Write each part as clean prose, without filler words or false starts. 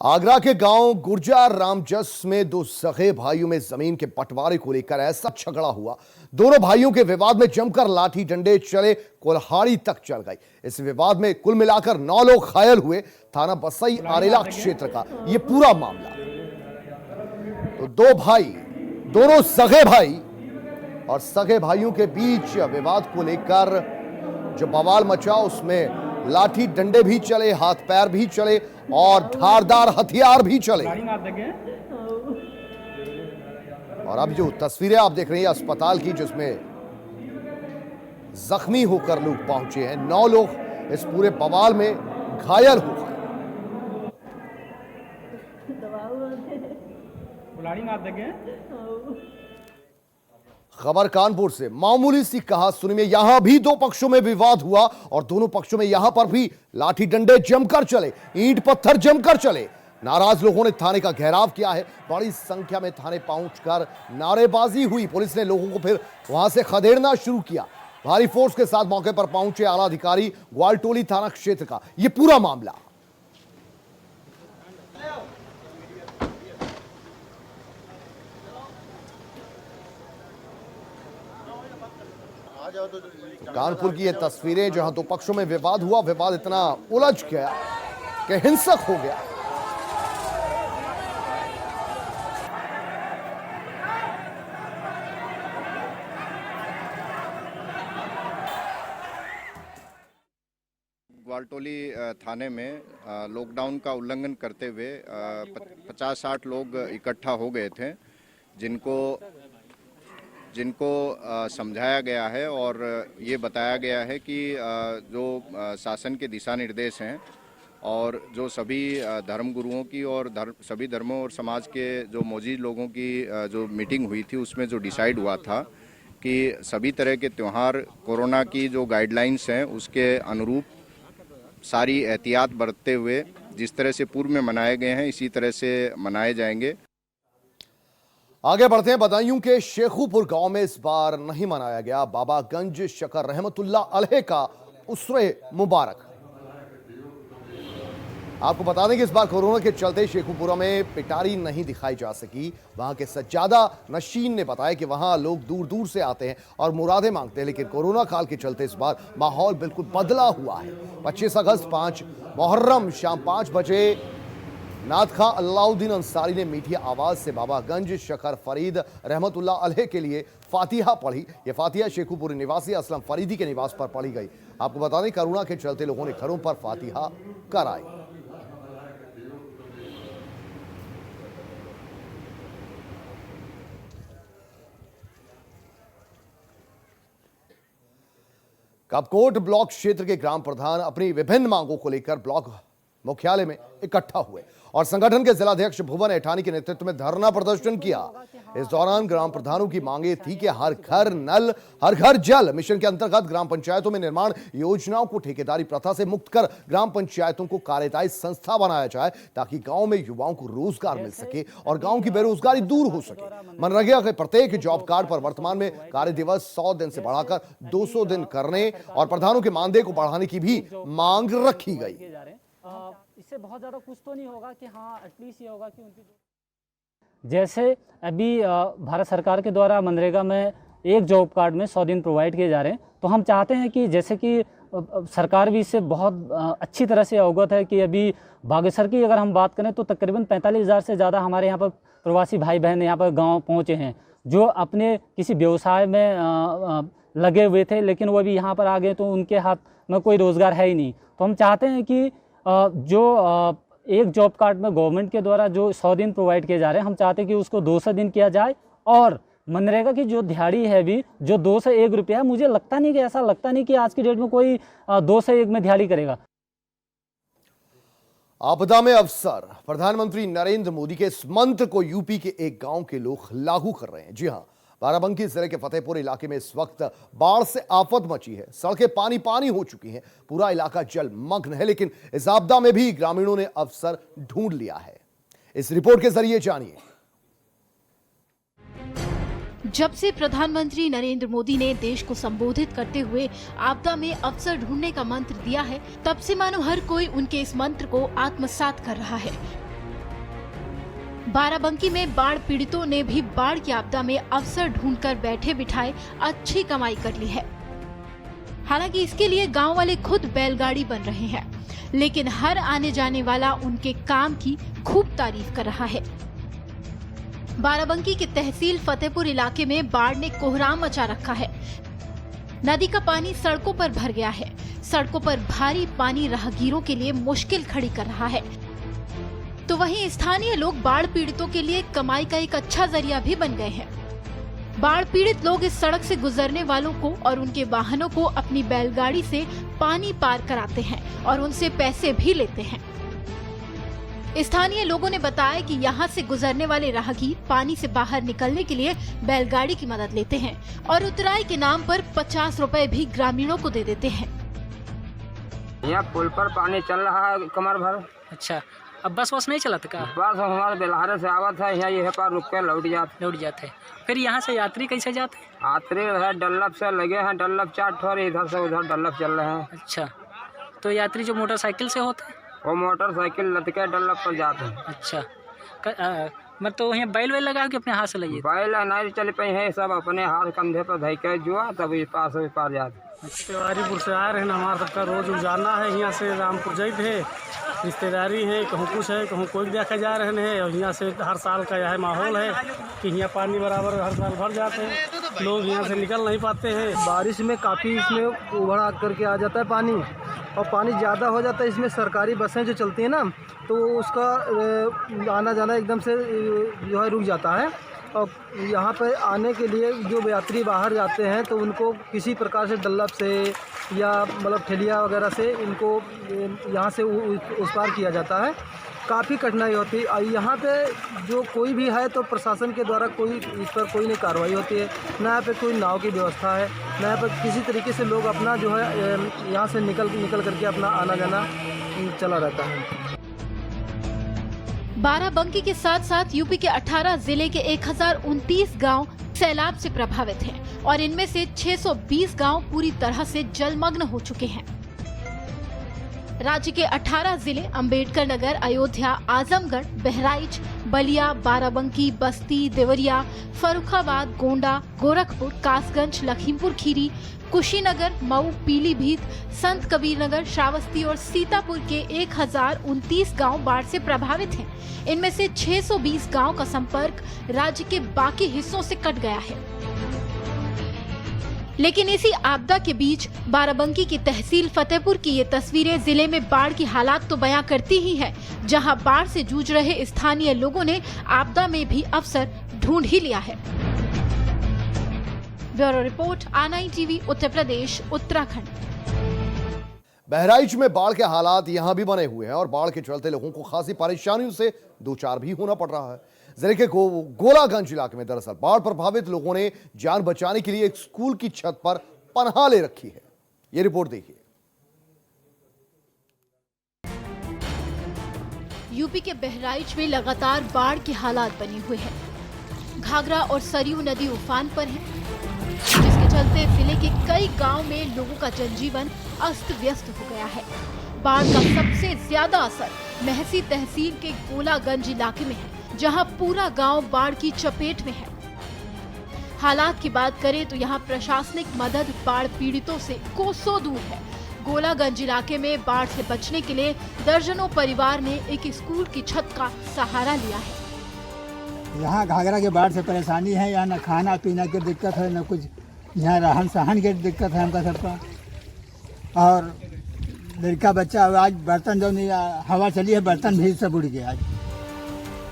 आगरा के गांव गुर्जार रामजस में दो सगे भाइयों में जमीन के बंटवारे को लेकर ऐसा झगड़ा हुआ। दोनों भाइयों के विवाद में जमकर लाठी डंडे चले, कुल्हाड़ी तक चल गई। इस विवाद में कुल मिलाकर 9 लोग घायल हुए। थाना बसई आरेला क्षेत्र का यह पूरा मामला। तो दो भाई, दोनों सगे भाई और सगे भाइयों के बीच विवाद को लेकर जो बवाल मचा, उसमें लाठी डंडे भी चले, हाथ पैर भी चले और धारदार हथियार भी चले। और अब जो तस्वीरें आप देख रहे हैं अस्पताल की, जिसमें जख्मी होकर लोग पहुंचे हैं। 9 लोग इस पूरे बवाल में घायल हो गए। खबर कानपुर से। मामूली सी कहासुनी में यहां भी दो पक्षों में विवाद हुआ और दोनों पक्षों में यहां पर भी लाठी डंडे जमकर चले, ईंट पत्थर जमकर चले। नाराज लोगों ने थाने का घेराव किया है। बड़ी संख्या में थाने पहुंचकर नारेबाजी हुई। पुलिस ने लोगों को फिर वहां से खदेड़ना शुरू किया। भारी फोर्स के साथ मौके पर पहुंचे आला अधिकारी। ग्वालटोली थाना क्षेत्र का यह पूरा मामला। कानपुर की ये तस्वीरें, जहां दो पक्षों में विवाद हुआ। विवाद इतना उलझ गया कि हिंसक हो गया। ग्वालटोली थाने में लॉकडाउन का उल्लंघन करते हुए 50-60 लोग इकट्ठा हो गए थे, जिनको समझाया गया है और ये बताया गया है कि जो शासन के दिशा निर्देश हैं और जो सभी धर्मगुरुओं की और सभी धर्मों और समाज के जो मौजूद लोगों की जो मीटिंग हुई थी, उसमें जो डिसाइड हुआ था कि सभी तरह के त्यौहार कोरोना की जो गाइडलाइंस हैं उसके अनुरूप सारी एहतियात बरतते हुए जिस तरह से पूर्व में मनाए गए हैं इसी तरह से मनाए जाएंगे। आगे बढ़ते हैं। बदायूं के शेखुपुर गांव में इस बार नहीं मनाया गया बाबागंज शकर रहमतुल्लाह अलैह का उसरे मुबारक। आपको बता दें कि इस बार कोरोना के चलते शेखुपुरा में पिटारी नहीं दिखाई जा सकी। वहां के सज्जादा नशीन ने बताया कि वहां लोग दूर दूर से आते हैं और मुरादें मांगते हैं, लेकिन कोरोना काल के चलते इस बार माहौल बिल्कुल बदला हुआ है। 25 अगस्त 5 मुहर्रम शाम 5 बजे नादखा अल्लाउद्दीन अंसारी ने मीठी आवाज से बाबागंज शकर फरीद रहमतुल्लाह अलैह के लिए फातिहा पढ़ी। यह फातिहा शेखुपुरी निवासी असलम फरीदी के निवास पर पढ़ी गई। आपको बता दें कोरोना के चलते लोगों ने घरों पर फातिहा कराई। कपकोट ब्लॉक क्षेत्र के ग्राम प्रधान अपनी विभिन्न मांगों को लेकर ब्लॉक मुख्यालय में इकट्ठा हुए और संगठन के जिलाध्यक्ष भुवन ऐठानी के नेतृत्व में धरना प्रदर्शन किया। इस दौरान ग्राम प्रधानों की मांगे थी कि हर घर नल हर घर जल मिशन के अंतर्गत ग्राम पंचायतों में निर्माण योजनाओं को ठेकेदारी प्रथा से मुक्त कर ग्राम पंचायतों को कार्यदायी संस्था बनाया जाए, ताकि गांव में युवाओं को रोजगार मिल सके और गांव की बेरोजगारी दूर हो सके। मनरेगा के प्रत्येक जॉब कार्ड पर वर्तमान में कार्य दिवस 100 दिन से बढ़ाकर 200 दिन करने और प्रधानों के मानदेय को बढ़ाने की भी मांग रखी गई। इससे बहुत ज़्यादा कुछ तो नहीं होगा कि हाँ एटलीस्ट ये होगा कि उनकी जैसे अभी भारत सरकार के द्वारा मनरेगा में एक जॉब कार्ड में 100 दिन प्रोवाइड किए जा रहे हैं, तो हम चाहते हैं कि जैसे कि सरकार भी इससे बहुत अच्छी तरह से अवगत है कि अभी बागेश्वर की अगर हम बात करें तो तकरीबन 45,000 से ज़्यादा हमारे यहाँ पर प्रवासी भाई बहन यहाँ पर गाँव पहुँचे हैं, जो अपने किसी व्यवसाय में लगे हुए थे, लेकिन वो अभी यहाँ पर आ गए तो उनके हाथ में कोई रोज़गार है ही नहीं। तो हम चाहते हैं कि जो एक जॉब कार्ड में गवर्नमेंट के द्वारा जो 100 दिन प्रोवाइड किए जा रहे हैं, हम चाहते हैं कि उसको 200 दिन किया जाए। और मनरेगा की जो दिहाड़ी है भी जो 2 से 1 रुपया है, मुझे लगता नहीं कि ऐसा लगता नहीं कि आज की डेट में कोई 2 से 1 में दिहाड़ी करेगा। आपदा में अवसर। प्रधानमंत्री नरेंद्र मोदी के इस मंत्र को यूपी के एक गांव के लोग लागू कर रहे हैं। जी हां, बाराबंकी जिले के फतेहपुर इलाके में इस वक्त बाढ़ से आफत मची है। सड़कें पानी पानी हो चुकी हैं, पूरा इलाका जलमग्न है, लेकिन इस आपदा में भी ग्रामीणों ने अवसर ढूंढ लिया है। इस रिपोर्ट के जरिए जानिए। जब से प्रधानमंत्री नरेंद्र मोदी ने देश को संबोधित करते हुए आपदा में अवसर ढूंढने का मंत्र दिया है, तब से मानो हर कोई उनके इस मंत्र को आत्मसात कर रहा है। बाराबंकी में बाढ़ पीड़ितों ने भी बाढ़ की आपदा में अवसर ढूंढकर बैठे बिठाए अच्छी कमाई कर ली है। हालांकि इसके लिए गांव वाले खुद बैलगाड़ी बन रहे हैं, लेकिन हर आने जाने वाला उनके काम की खूब तारीफ कर रहा है। बाराबंकी के तहसील फतेहपुर इलाके में बाढ़ ने कोहराम मचा रखा है। नदी का पानी सड़कों पर भर गया है। सड़कों पर भारी पानी राहगीरों के लिए मुश्किल खड़ी कर रहा है। तो वहीं स्थानीय लोग बाढ़ पीड़ितों के लिए कमाई का एक अच्छा जरिया भी बन गए हैं। बाढ़ पीड़ित लोग इस सड़क से गुजरने वालों को और उनके वाहनों को अपनी बैलगाड़ी से पानी पार कराते हैं और उनसे पैसे भी लेते हैं। स्थानीय लोगों ने बताया कि यहाँ से गुजरने वाले राहगीर पानी से बाहर निकलने के लिए बैलगाड़ी की मदद लेते हैं और उतराई के नाम पर 50 रुपए भी ग्रामीणों को दे देते हैं। यहाँ पुल पर पानी चल रहा है कमर भर। अच्छा, अब बस नहीं चलता का? बस हमारे बेलहारे से आवत है, यहाँ पर रुक के लौट जाते। फिर यहाँ से यात्री कैसे जाते? यात्री है डल्लभ से लगे हैं, डल्लभ 4 ठोर इधर से उधर डल्लभ चल रहे हैं। अच्छा, तो यात्री जो मोटरसाइकिल से होते हैं वो मोटरसाइकिल लटके डल्लभ पर जाते हैं। अच्छा, मतलब तो यहाँ बैल लगा के अपने हाथ से लगे? बैल नहीं चल पाई है, सब अपने हाथ कंधे पर धइ के जुआ तब इस पार जाते। तिवारीपुर से आ रहे हैं, हमारा सबका रोज उजाना है। यहाँ से रामपुर जाइत है, रिश्तेदारी है, कहूँ कुछ है, कहूँ कोई देखा जा रहे हैं। और यहाँ से हर साल का यह माहौल है कि यहाँ पानी बराबर हर साल भर जाते हैं, लोग यहाँ से निकल नहीं पाते हैं। बारिश में काफ़ी इसमें उभड़ करके आ जाता है पानी, और पानी ज़्यादा हो जाता है। इसमें सरकारी बसें जो चलती हैं ना, तो उसका आना जाना एकदम से जो है रुक जाता है। और यहाँ पर आने के लिए जो यात्री बाहर जाते हैं तो उनको किसी प्रकार से डल्लभ से या मतलब ठेलिया वगैरह से इनको यहाँ से उस पार किया जाता है। काफ़ी कठिनाई होती है। यहाँ पे जो कोई भी है तो प्रशासन के द्वारा कोई इस पर कोई नहीं कार्रवाई होती है, ना यहाँ पे कोई नाव की व्यवस्था है, ना यहाँ पर किसी तरीके से लोग अपना जो है यहाँ से निकल करके अपना आना जाना चला रहता है। बाराबंकी के साथ साथ यूपी के 18 जिले के 1029 गांव सैलाब से प्रभावित हैं और इनमें से 620 गांव पूरी तरह से जलमग्न हो चुके हैं। राज्य के 18 जिले अंबेडकर नगर, अयोध्या, आजमगढ़, बहराइच, बलिया, बाराबंकी, बस्ती, देवरिया, फर्रुखाबाद, गोंडा, गोरखपुर, कासगंज, लखीमपुर खीरी, कुशीनगर, मऊ, पीलीभीत, संत कबीर नगर, श्रावस्ती और सीतापुर के 1029 गांव बाढ़ से प्रभावित हैं। इनमें से 620 गांव का संपर्क राज्य के बाकी हिस्सों से कट गया है। लेकिन इसी आपदा के बीच बाराबंकी की तहसील फतेहपुर की ये तस्वीरें जिले में बाढ़ की हालात तो बयां करती ही है, जहां बाढ़ से जूझ रहे स्थानीय लोगों ने आपदा में भी अवसर ढूंढ ही लिया है। Bureau report, R9 TV, Uttar Pradesh, Uttarakhand. Bahraich में बाढ़ के हालात यहां भी बने हुए हैं और बाढ़ के चलते लोगों को खासी परेशानियों से दो चार भी होना पड़ रहा है। जिले के गोलागंज इलाके में दरअसल बाढ़ प्रभावित लोगों ने जान बचाने के लिए एक स्कूल की छत पर पनाह ले रखी है। ये रिपोर्ट देखिए। यूपी के बहराइच में लगातार बाढ़ के हालात बने हुए हैं। घाघरा और सरयू नदी उफान पर है, जिसके चलते जिले के कई गांव में लोगों का जनजीवन अस्त व्यस्त हो गया है। बाढ़ का सबसे ज्यादा असर महसी तहसील के गोलागंज इलाके में है, जहां पूरा गांव बाढ़ की चपेट में है। हालात की बात करें तो यहां प्रशासनिक मदद बाढ़ पीड़ितों से कोसों दूर है। गोलागंज इलाके में बाढ़ से बचने के लिए दर्जनों परिवार ने एक स्कूल की छत का सहारा लिया है। यहाँ घाघरा के बाढ़ से परेशानी है, यहाँ न खाना पीना की दिक्कत है, न कुछ यहाँ रहन सहन की दिक्कत है हमका सबका। और लड़का बच्चा आज बर्तन जो नहीं हवा चली है, बर्तन भी सब उड़ गया आज।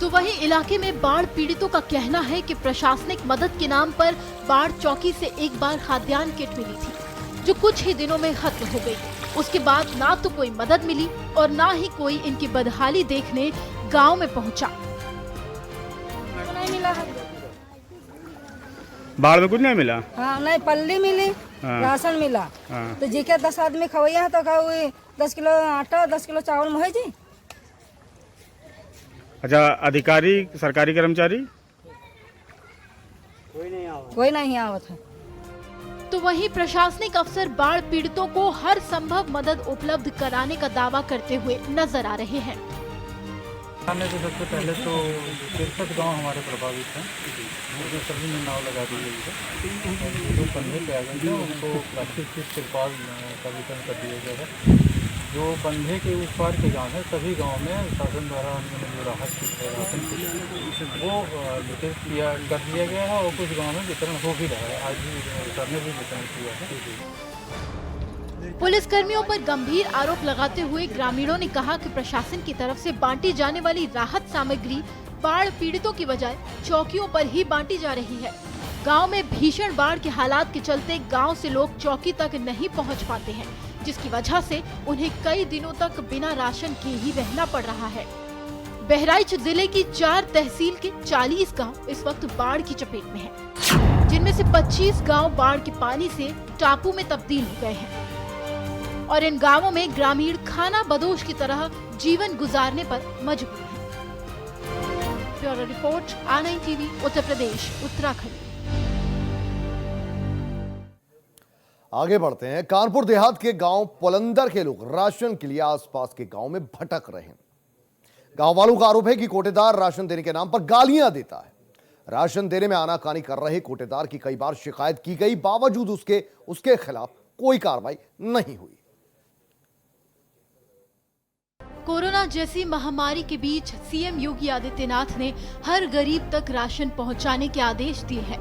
तो वहीं इलाके में बाढ़ पीड़ितों का कहना है कि प्रशासनिक मदद के नाम पर बाढ़ चौकी से एक बार खाद्यान्न किट मिली थी, जो कुछ ही दिनों में खत्म हो गई। उसके बाद ना तो कोई मदद मिली और ना ही कोई इनकी बदहाली देखने गांव में पहुंचा। नहीं मिला, बाढ़ में कुछ नहीं मिला। हाँ, नहीं पल्ली मिली, राशन मिला। तो जी के 10 आदमी खवैया है तो 10 किलो आटा 10 किलो चावल मुहे जी। अच्छा, अधिकारी सरकारी कर्मचारी कोई नहीं आवत है। तो वहीं प्रशासनिक अफसर बाढ़ पीड़ितों को हर संभव मदद उपलब्ध कराने का दावा करते हुए नजर आ रहे हैं। आने से सबसे पहले तो 63 गांव हमारे प्रभावित हैं, उसमें सभी में नाव लगा दी गई है। जो बंधे पे आ गए थे उनको प्लास्टिक की तिरपाल का वितरण कर दिया गया है। जो बंधे के उस पार के गाँव हैं सभी गाँव में शासन द्वारा उन्होंने जो राहत राशन वो वितरित कर दिया गया है और कुछ गाँव में वितरण हो भी रहा है। आज भी सर ने भी वितरण किया है। पुलिस कर्मियों पर गंभीर आरोप लगाते हुए ग्रामीणों ने कहा कि प्रशासन की तरफ से बांटी जाने वाली राहत सामग्री बाढ़ पीड़ितों की बजाय चौकियों पर ही बांटी जा रही है। गांव में भीषण बाढ़ के हालात के चलते गांव से लोग चौकी तक नहीं पहुंच पाते हैं, जिसकी वजह से उन्हें कई दिनों तक बिना राशन के ही रहना पड़ रहा है। बहराइच जिले की 4 तहसील के 40 गाँव इस वक्त बाढ़ की चपेट में है, जिनमें से 25 गाँव बाढ़ के पानी से टापू में तब्दील हो गए हैं और इन गांवों में ग्रामीण खाना बदोश की तरह जीवन गुजारने पर मजबूर हैं। ब्यूरो रिपोर्ट आनंद टीवी उत्तर प्रदेश उत्तराखंड। आगे बढ़ते हैं। कानपुर देहात के गांव पुलंदर के लोग राशन के लिए आसपास के गांव में भटक रहे हैं। गांव वालों का आरोप है कि कोटेदार राशन देने के नाम पर गालियां देता है। राशन देने में आनाकानी कर रहे कोटेदार की कई बार शिकायत की गई, बावजूद उसके खिलाफ कोई कार्रवाई नहीं हुई। कोरोना जैसी महामारी के बीच सीएम योगी आदित्यनाथ ने हर गरीब तक राशन पहुंचाने के आदेश दिए हैं,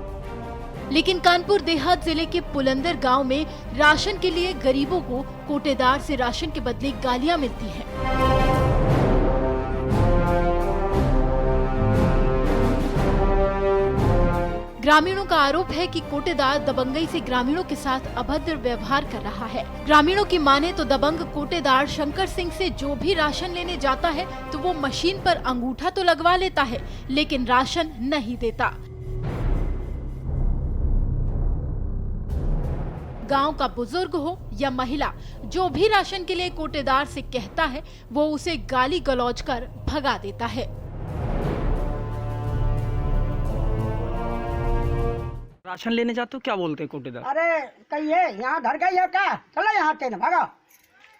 लेकिन कानपुर देहात जिले के पुलंदर गांव में राशन के लिए गरीबों को कोटेदार से राशन के बदले गालियां मिलती हैं। ग्रामीणों का आरोप है कि कोटेदार दबंगई से ग्रामीणों के साथ अभद्र व्यवहार कर रहा है। ग्रामीणों की माने तो दबंग कोटेदार शंकर सिंह से जो भी राशन लेने जाता है तो वो मशीन पर अंगूठा तो लगवा लेता है, लेकिन राशन नहीं देता। गांव का बुजुर्ग हो या महिला, जो भी राशन के लिए कोटेदार से कहता है वो उसे गाली गलौज कर भगा देता है। राशन लेने जाते हो क्या बोलते हैं कोटेदार? अरे कहिए यहाँ घर गई है क्या, चलो यहाँ से न भागा,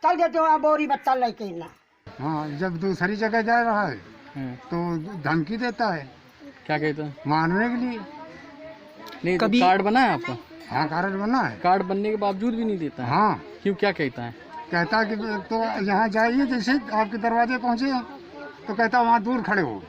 चल देते हो बोरी बच्चा लेके ना। हाँ, जब दूसरी जगह जा रहा है तो धमकी देता है। क्या कहता है? मारने के लिए। नहीं, कभी कार्ड बना है आपका? हाँ, कार्ड बना है। कार्ड बनने के बावजूद भी नहीं देता है? हाँ। क्यों, क्या कहता है? कहता है कि तो यहाँ जाइए, जैसे आपके दरवाजे पहुँचे तो कहता वहाँ दूर खड़े हो,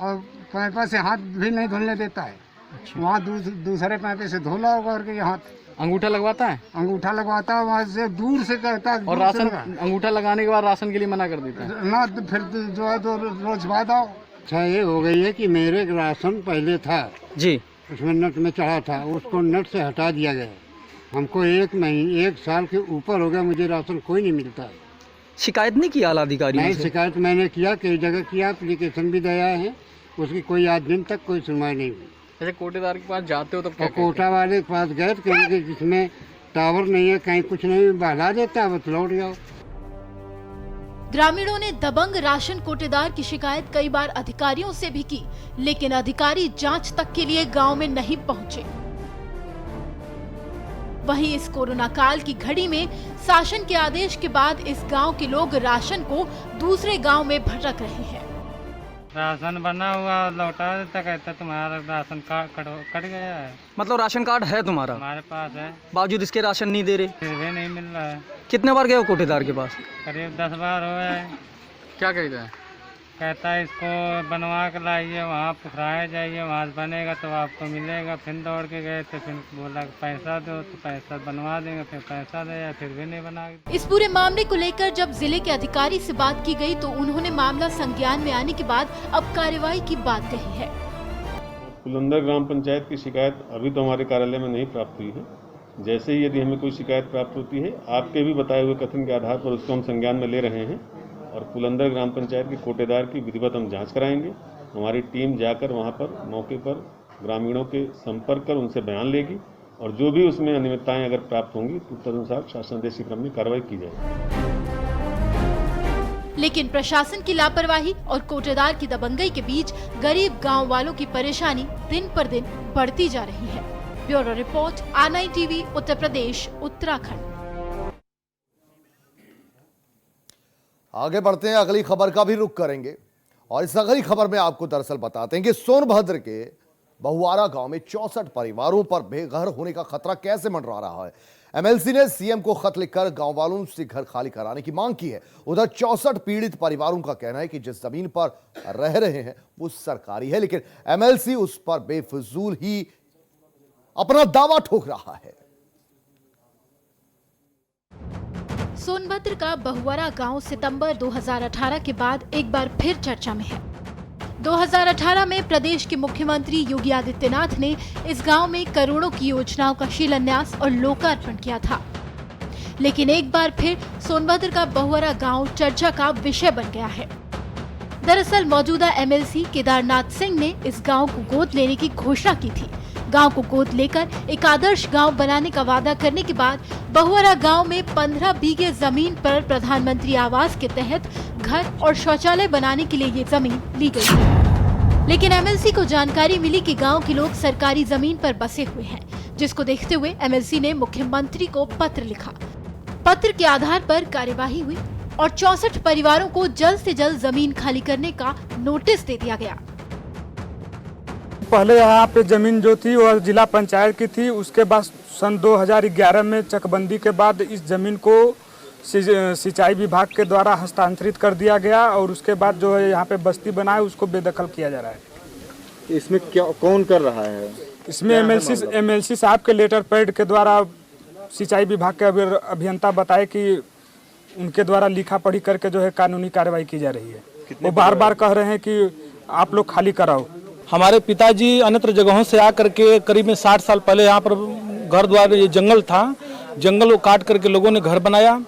और पैपा से हाथ भी नहीं धुलने देता है। अच्छा। वहाँ दूसरे पैपे से धोला होगा और यहाँ अंगूठा लगवाता है? अंगूठा लगवाता है, वहाँ से दूर से कहता है। और राशन अंगूठा लगाने के बाद राशन के लिए मना कर देता है ना, फिर जो है तो रोज बाद आओ। अच्छा, ये हो गई है कि मेरे राशन पहले था जी, उसमें नट में चढ़ा था, उसको नट से हटा दिया गया। हमको 1 साल के ऊपर हो गया, मुझे राशन कोई नहीं मिलता है। शिकायत नहीं किया आला अधिकारी? नहीं, शिकायत मैंने किया, कई जगह किया, एप्लीकेशन भी दिया है, उसकी कोई आज दिन तक कोई सुनवाई नहीं हुई। जैसे कोटेदार के पास जाते हो तो क्या? कोटा वाले के पास गए कि जिसमें टावर नहीं है, कहीं कुछ नहीं, बहला देता है, बस लौट जाओ। ग्रामीणों ने दबंग राशन कोटेदार की शिकायत कई बार अधिकारियों से भी की, लेकिन अधिकारी जांच तक के लिए गांव में नहीं पहुंचे। वहीं इस कोरोना काल की घड़ी में शासन के आदेश के बाद इस गांव के लोग राशन को दूसरे गांव में भटक रहे हैं। राशन बना हुआ लौटा देता, कहता तुम्हारा राशन कार्ड कट गया है। मतलब राशन कार्ड है तुम्हारा? हमारे पास है, बावजूद इसके राशन नहीं दे रहे? फिर भी नहीं मिल रहा है। कितने बार गए हो कोटेदार के पास? करीब 10 बार हो गए। क्या कहता है? कहता है इसको बनवा के लाइए, वहाँ पुखराए जाइए, वहाँ बनेगा तो आपको मिलेगा। फिर दौड़ के गए तो फिर बोला पैसा दो, तो पैसा बनवा देंगे, फिर पैसा दिया, फिर भी नहीं बना। इस पूरे मामले को लेकर जब जिले के अधिकारी से बात की गई तो उन्होंने मामला संज्ञान में आने के बाद अब कार्रवाई की बात कही है। पुलंदर ग्राम पंचायत की शिकायत अभी तो हमारे कार्यालय में नहीं प्राप्त हुई है। जैसे ही यदि हमें कोई शिकायत प्राप्त होती है, आपके भी बताए हुए कथन के आधार पर उसको हम संज्ञान में ले रहे हैं और पुलंदर ग्राम पंचायत के कोटेदार की विधिवत हम जांच कराएंगे। हमारी टीम जाकर वहां पर मौके पर ग्रामीणों के संपर्क कर उनसे बयान लेगी और जो भी उसमें अनियमितताएं अगर प्राप्त होंगी तो तदनुसार शासनादेश के क्रम में कार्रवाई की जाएगी। लेकिन प्रशासन की लापरवाही और कोटेदार की दबंगई के बीच गरीब गांव वालों की परेशानी दिन पर दिन बढ़ती जा रही है। ब्यूरो रिपोर्ट, आनंद टीवी, उत्तर प्रदेश, उत्तराखंड। आगे बढ़ते हैं, अगली खबर का भी रुख करेंगे और इस अगली खबर में आपको दरअसल बताते हैं कि सोनभद्र के बहुआरा गांव में 64 परिवारों पर बेघर होने का खतरा कैसे मंडरा रहा है। एमएलसी ने सीएम को खत लिखकर गांव वालों से घर खाली कराने की मांग की है। उधर 64 पीड़ित परिवारों का कहना है कि जिस जमीन पर रह रहे हैं वो सरकारी है, लेकिन एमएलसी उस पर बेफिजूल ही अपना दावा ठोक रहा है। सोनभद्र का बहुआरा गांव सितंबर 2018 के बाद एक बार फिर चर्चा में है। 2018 में प्रदेश के मुख्यमंत्री योगी आदित्यनाथ ने इस गांव में करोड़ों की योजनाओं का शिलान्यास और लोकार्पण किया था, लेकिन एक बार फिर सोनभद्र का बहुआरा गांव चर्चा का विषय बन गया है। दरअसल मौजूदा एमएलसी केदारनाथ सिंह ने इस गांव को गोद लेने की घोषणा की थी। गांव को गोद लेकर एक आदर्श गांव बनाने का वादा करने के बाद बहुआरा गांव में 15 बीघे जमीन पर प्रधानमंत्री आवास के तहत घर और शौचालय बनाने के लिए ये जमीन ली गई है। लेकिन एमएलसी को जानकारी मिली कि गांव के लोग सरकारी जमीन पर बसे हुए हैं, जिसको देखते हुए एमएलसी ने मुख्यमंत्री को पत्र लिखा। पत्र के आधार पर कार्यवाही हुई और 64 परिवारों को जल्द से जल्द जमीन खाली करने का नोटिस दे दिया गया। पहले यहाँ पे जमीन जो थी वह जिला पंचायत की थी। उसके बाद सन 2011 में चकबंदी के बाद इस जमीन को सिंचाई विभाग के द्वारा हस्तांतरित कर दिया गया और उसके बाद जो है यहाँ पे बस्ती बनाए उसको बेदखल किया जा रहा है। इसमें क्या कौन कर रहा है? इसमें एमएलसी साहब के लेटर पैड के द्वारा सिंचाई विभाग के अभियंता बताए कि उनके द्वारा लिखा पढ़ी करके जो है कानूनी कार्रवाई की जा रही है। वो बार बार कह रहे हैं कि आप लोग खाली कराओ। हमारे पिताजी अन्यत्र जगहों से आकर के करीब में 60 साल पहले यहाँ पर घर द्वार, ये जंगल था, जंगल को काट करके लोगों ने घर बनाया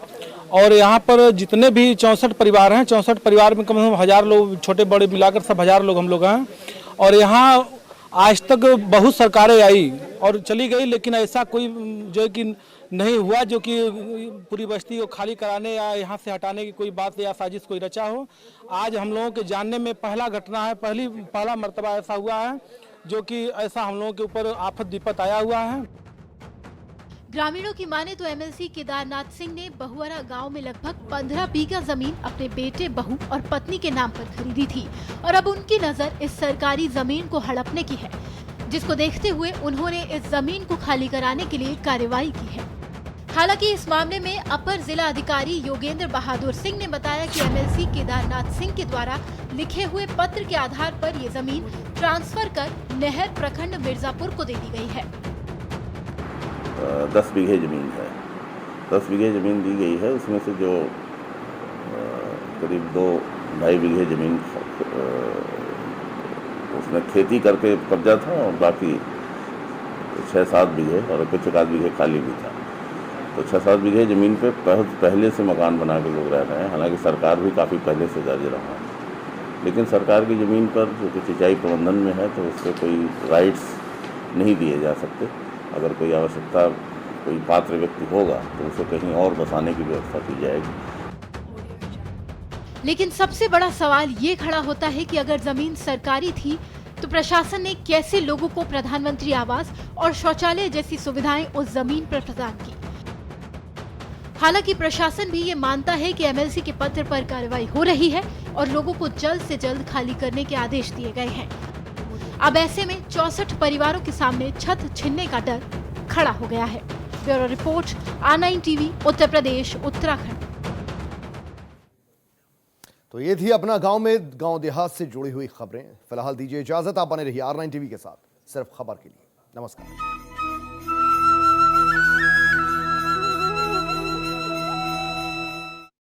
और यहाँ पर जितने भी 64 परिवार हैं, 64 परिवार में कम से कम 1000 लोग, छोटे बड़े मिलाकर सब 1000 लोग हम लोग हैं। और यहाँ आज तक बहुत सरकारें आई और चली गई, लेकिन ऐसा कोई जो है कि नहीं हुआ जो कि पूरी बस्ती को खाली कराने या यहाँ से हटाने की कोई बात या साजिश कोई रचा हो। आज हम लोगों के जानने में पहला घटना है, पहला मर्तबा ऐसा हुआ है जो कि ऐसा हम लोगों के ऊपर आफत विपत आया हुआ है। ग्रामीणों की माने तो एमएलसी केदारनाथ सिंह ने बहुआरा गांव में लगभग 15 बीघा जमीन अपने बेटे, बहू और पत्नी के नाम पर खरीदी थी और अब उनकी नजर इस सरकारी जमीन को हड़पने की है, जिसको देखते हुए उन्होंने इस जमीन को खाली कराने के लिए कार्रवाई की है। हालांकि इस मामले में अपर जिला अधिकारी योगेंद्र बहादुर सिंह ने बताया कि एमएलसी केदारनाथ सिंह के द्वारा लिखे हुए पत्र के आधार पर ये जमीन ट्रांसफर कर नहर प्रखंड मिर्जापुर को दे दी गई है। 10 बीघे जमीन है, 10 बीघे जमीन दी गई है। उसमें से जो करीब 2-2.5 बीघे जमीन उसमें खेती करके कब्जा था और बाकी 6-7 बीघे और कुछ 1 बीघे खाली भी था। तो 6-7 बीघे ज़मीन पे पहले से मकान बना के लोग रह रहे हैं। हालांकि सरकार भी काफ़ी पहले से दर्ज रहा है, लेकिन सरकार की ज़मीन पर जो कि सिंचाई प्रबंधन में है तो उससे कोई राइट्स नहीं दिए जा सकते। अगर कोई आवश्यकता, कोई पात्र व्यक्ति होगा तो उसे कहीं और बसाने की व्यवस्था की जाएगी। लेकिन सबसे बड़ा सवाल ये खड़ा होता है कि अगर जमीन सरकारी थी तो प्रशासन ने कैसे लोगों को प्रधानमंत्री आवास और शौचालय जैसी सुविधाएं उस जमीन पर प्रदान की। हालांकि प्रशासन भी ये मानता है कि एमएलसी के पत्र पर कार्रवाई हो रही है और लोगों को जल्द से जल्द खाली करने के आदेश दिए गए हैं। अब ऐसे में 64 परिवारों के सामने छत छीनने का डर खड़ा हो गया है। Bureau report, R9 TV, Uttar Pradesh, Uttarakhand. तो ये थी अपना गांव में गांव देहात से जुड़ी हुई खबरें। फिलहाल दीजिए इजाजत, आप बने रहिए R9 टीवी के साथ सिर्फ खबर के लिए। नमस्कार।